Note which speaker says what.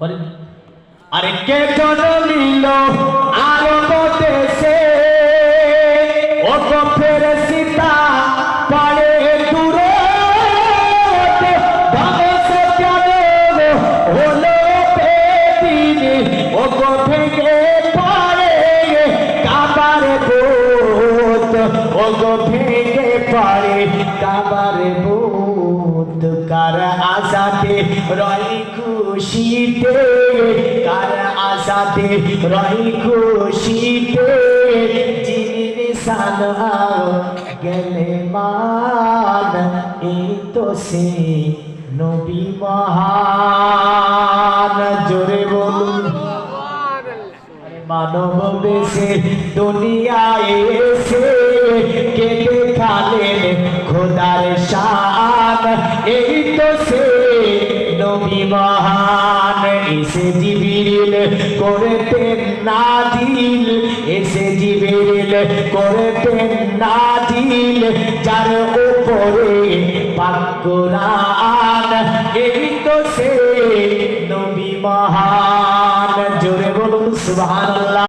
Speaker 1: আরে কে জন্মিল আরব দেশে ও তো ফেরেশতা পারে দূরে ধ্বংস কেন হলো বেদিন ও গো ভেঙে পড়ে কাবার বুত ও গো ভেঙে পড়ে কাবার বুত কার আশাতে রই খুশিতে কার আশাতে রই খুশিতে যিনি নিশান গেলে মান এই তো সে নবী মহান জোরে বলুন মানব বেশে দুনিয়ায় এসে কে দেখালেন খোদার শান এই তো সে নবী মহান এসে জিবরিল করতেন নাজিল এসে জিবরিল করতেন নাজিল যার উপরে পাক কোরআন এই তো সে নবী মহান